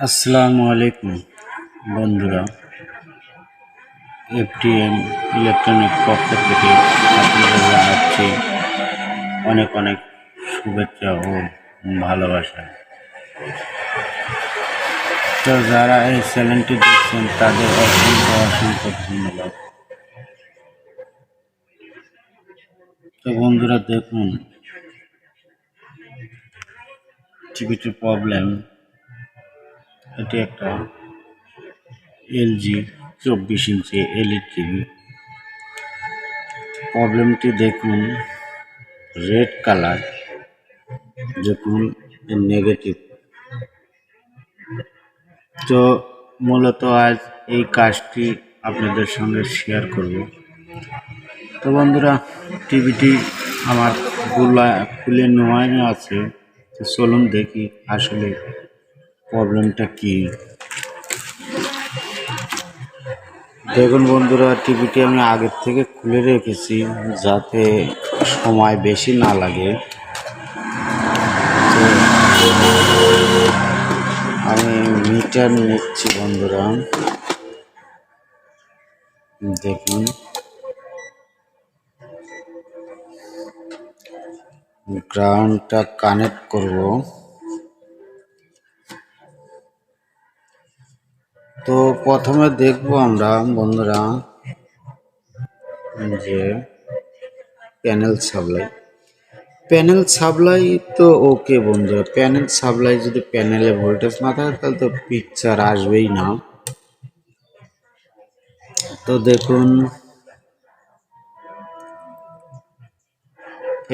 আসসালামু আলাইকুম বন্ধুরা, এফটিএম ইলেকট্রনিক পক্ষ থেকে আপনাদের জানাচ্ছি অনেক অনেক শুভেচ্ছা ও ভালোবাসা। তো যারা এই চ্যানেলটি দেখছেন তাদের অসংখ্য অসংখ্য ধন্যবাদ। তো বন্ধুরা দেখুন, টিভিটির প্রবলেম। এটি একটা এলজি 24 ইঞ্চি এলইড টিভি। প্রবলেমটি দেখুন, রেড কালার, দেখুন নেগেটিভ। তো মূলত আজ এই কাজটি আপনাদের সঙ্গে শেয়ার করব। তো বন্ধুরা, টিভিটি আমার খুলে নেওয়াই আছে। তো চলুন দেখি আসলে প্রবলেমটা কি। দেখুন বন্ধুরা, টিভিটি আমি আগের থেকে খুলে রেখেছি যাতে সময় বেশি না লাগে। আমি মিটার নিচ্ছি বন্ধুরা, দেখুন গ্রাউন্ডটা কানেক্ট করব। তো প্রথমে দেখব আমরা বন্ধুরা যে প্যানেল সাপ্লাই তো ওকে বন্ধুরা। প্যানেল সাপ্লাই যদি প্যানেলে ভোল্টেজ না থাকে তাহলে তো পিকচার আসবেই না। তো দেখুন,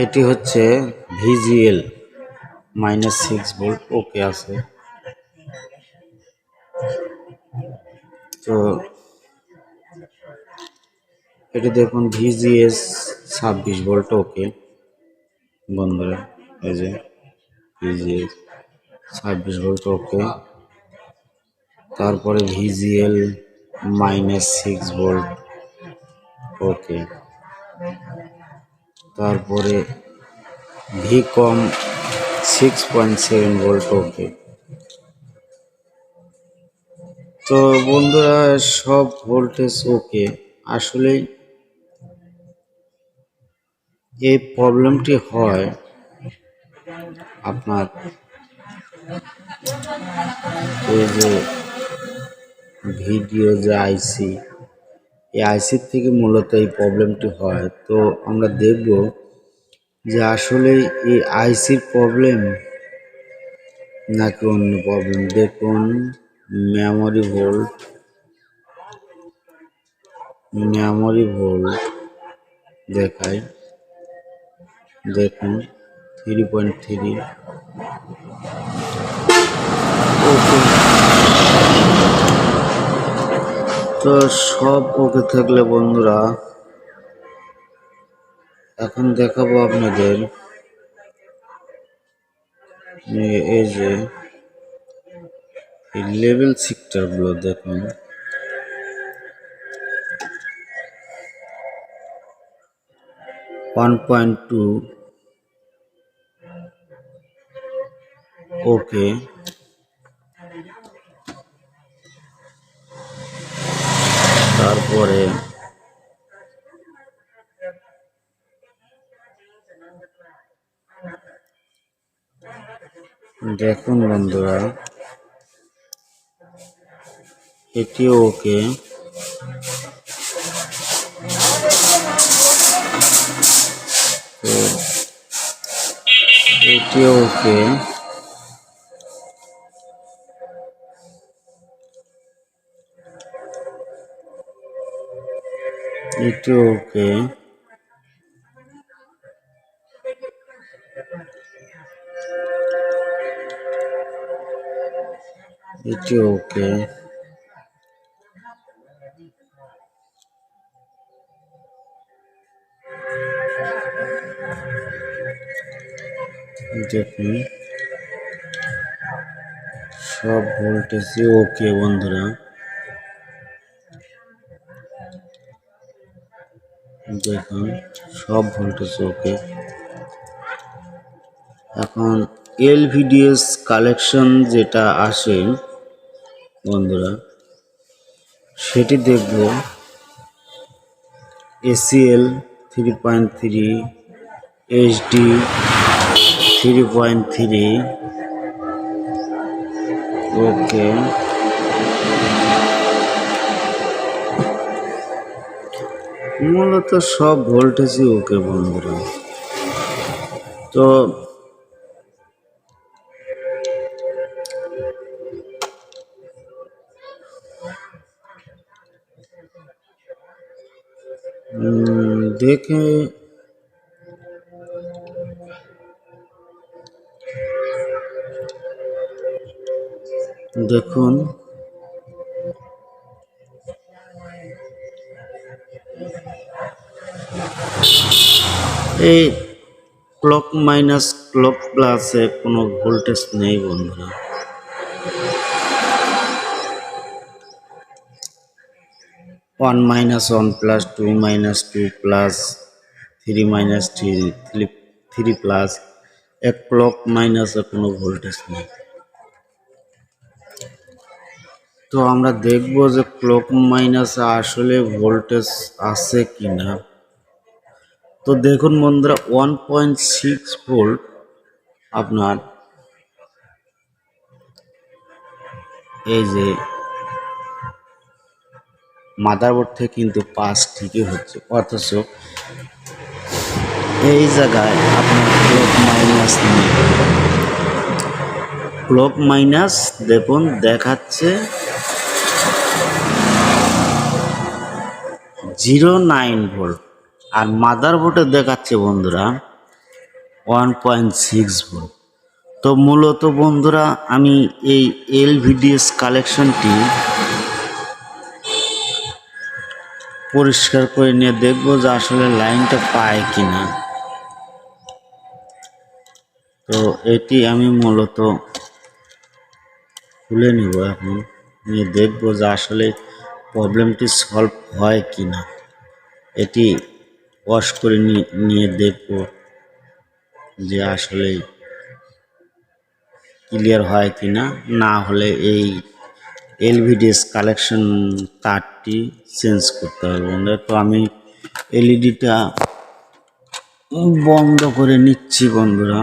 এটি হচ্ছে ভিজিএল -6 ভোল্ট, ওকে আছে। তো এটি দেখুন ভিজিএস 26 ভোল্ট, ওকে বন্ধুরা। এই যে ভিজিএস 26 ভোল্ট, ওকে। তারপরে ভিজিএল -6 ভোল্ট, ওকে। তারপরে ভিকম 6.7 ভোল্ট, ওকে। তো বন্ধুরা সব ভোল্টেজ ওকে। আসলে এই প্রবলেমটি হয় আপনার এই যে ভিডিও যে আইসি, এই আইসির থেকে মূলত এই প্রবলেমটি হয়। তো আমরা দেখব যে আসলে এই আইসির প্রবলেম নাকি অন্য প্রবলেম। দেখুন মেমোরি ভোল্ট দেখায়, দেখুন 3.3, ওকে। তো সব ওকে থাকলে বন্ধুরা এখন দেখাবো আপনাদের এই যে এই লেভেল শিফটারগুলো দেখুন। (1.2) ওকে। তারপরে দেখুন বন্ধুরা, এটিও ওকে। এটিও ওকে। এটিও ওকে। এটিও ওকে। দেখুন সব ভোল্টেজই ওকে বন্ধুরা। দেখুন সব ভোল্টেজ ওকে। এখন এলভিডিএস কালেকশন যেটা আসে বন্ধুরা, সেটি দেখব এসিএল 3.3, এইচডি 3.3। ওকে, মূলত সব ভোল্টেজই ওকে বন্ধুরা। তো দেখে দেখুন, এই ক্লক মাইনাস ক্লক প্লাসে কোনো ভোল্টেজ নেই বন্ধুরা। 1 minus 1 plus 2 minus 2 plus 3 minus 3 plus এক ক্লক মাইনাসে কোনো ভোল্টেজ নেই। তো আমরা দেখব যে ক্লক মাইনাসে আসলে ভোল্টেজ আছে কিনা। তো দেখুন বন্ধুরা, 1.6 ভোল্ট আপনার এই যে মাদারবোর্ড থেকে কিন্তু পাস ঠিকই হচ্ছে, অথচ এই জায়গায় আপনার ক্লক মাইনাস নেই। ক্লক মাইনাস দেখুন দেখাচ্ছে 0.9 ভোল্ট, আর মাদারবোর্ডে দেখাচ্ছে বন্ধুরা 1.6 ভোল্ট। তো মূলত বন্ধুরা আমি এই এলভিডিএস কালেকশনটি পরিষ্কার করে নিয়ে দেখবো যে আসলে লাইনটা পায় কিনা। তো এটি আমি মূলত খুলে নিব এখন, নিয়ে দেখবো যে আসলে প্রবলেমটি সলভ হয় কিনা। এটি ওয়াশ করে নিয়ে দেখবো যে আসলে ক্লিয়ার হয় কিনা। না হলে এই এলভিডিএস কালেকশন তারটি চেঞ্জ করতে হবে বন্ধুরা। তো আমি এলইডিটা বন্ধ করে নিচ্ছি বন্ধুরা।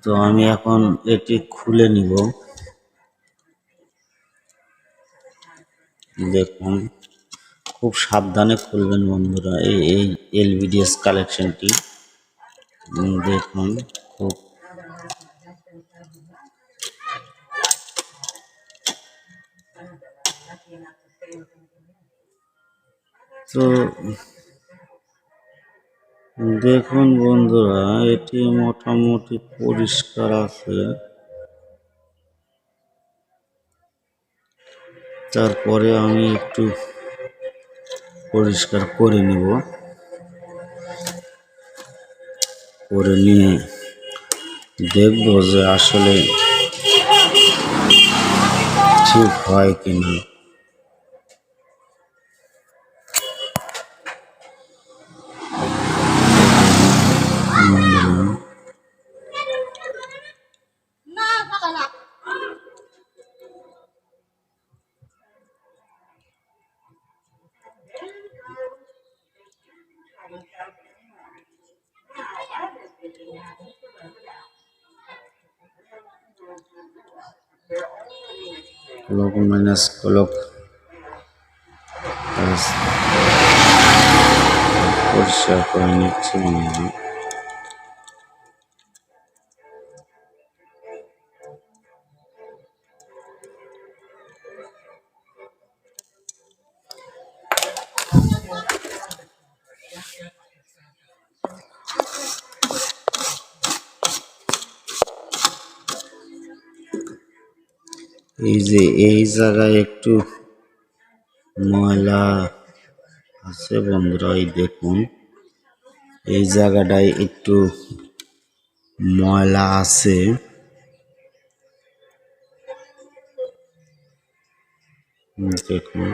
তো আমি এখন এটি খুলে নিব। দেখুন, খুব সাবধানে খুলবেন বন্ধুরা এই এলভিডিএস কালেকশনটি। দেখুন খুব তো দেখুন বন্ধুরা, এটি মোটামুটি পরিষ্কার আছে। তারপরে আমি একটু পরিষ্কার করে নিব, করে নিয়ে দেখব যে আসলে ঠিক হয় কিনা। ক্লক মাইনাস ক্লক প্লাস পরিষ্কার করে নিচ্ছি বন্ধুরা। এই যে এই জায়গায় একটু ময়লা আছে বন্ধুরা, এই দেখুন এই জায়গাটায় একটু ময়লা আছে। দেখুন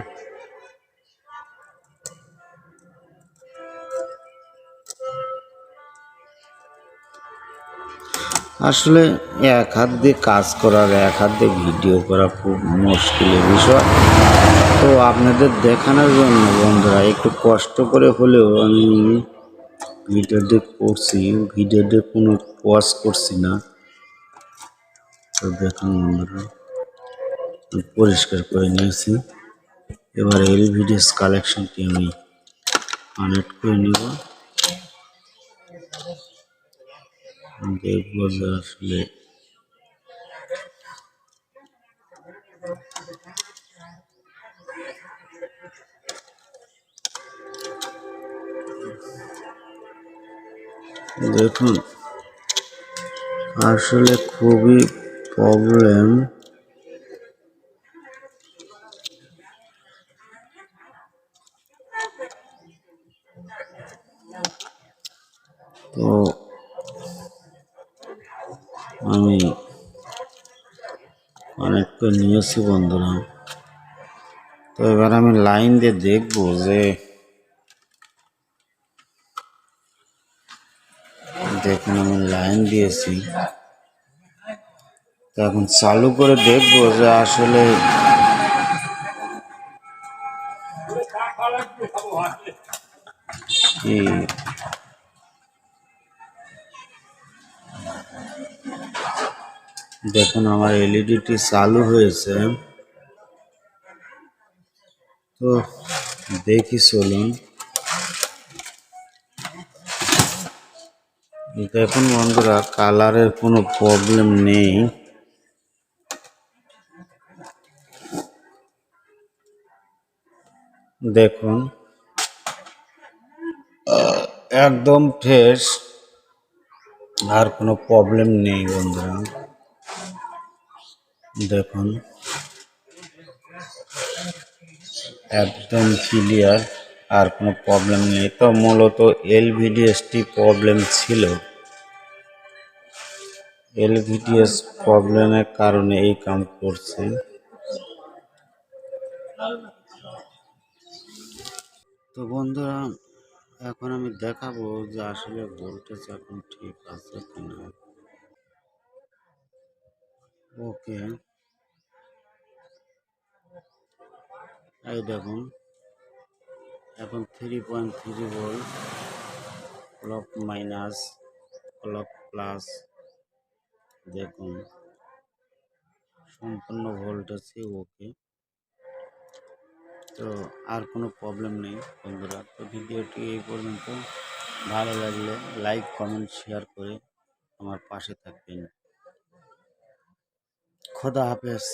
আসলে এক হাত দিয়ে কাজ করার এক হাত দিয়ে ভিডিও করা খুব মুশকিলের বিষয়। তো আপনাদের দেখানোর জন্য বন্ধুরা একটু কষ্ট করে হলেও আমি ভিডিওটি করছি, ভিডিওটি কোনো পজ করছি না। তো দেখুন বন্ধুরা, পরিষ্কার করে নিয়েছি। এবার এই ভিডিওস কালেকশনটি আমি কানেক্ট করে নিব, দেখবো যে আসলে দেখুন আসলে খুবই প্রবলেম। তো আমি কানেক্ট করে নিয়েছি বন্ধুরা। তো এবার আমি লাইন দিয়ে দেখবো যে, দেখুন আমি লাইন দিয়েছি। তো এখন চালু করে দেখবো যে আসলে কি। দেখুন আমার এলইডিটি চালু হয়েছে। তো দেখি চলুন। দেখুন বন্ধুরা, কালারের কোনো প্রবলেম নেই। দেখুন একদম ফ্রেশ, আর কোনো প্রবলেম নেই বন্ধুরা। দেখুন একদম ক্লিয়ার, আর কোনো প্রবলেম নেই। তো মূলত এলভিডিএসটি প্রবলেম ছিল, এলভিডিএস প্রবলেমের কারণে এই কাম করছে। তো বন্ধুরা, এখন আমি দেখাবো যে আসলে ভোল্টেজ এখন ঠিক আছে কিনা। ওকে, এই দেখুন এখন 3.3 volt, clock minus, clock plus. দেখুন সম্পূর্ণ ভোল্টেজই ওকে। তো আর কোনো প্রবলেম নেই বন্ধুরা। তো ভিডিওটি এই পর্যন্ত। ভালো লাগলে লাইক কমেন্ট শেয়ার করে আমার পাশে থাকবেন। খোদা হাফেজ।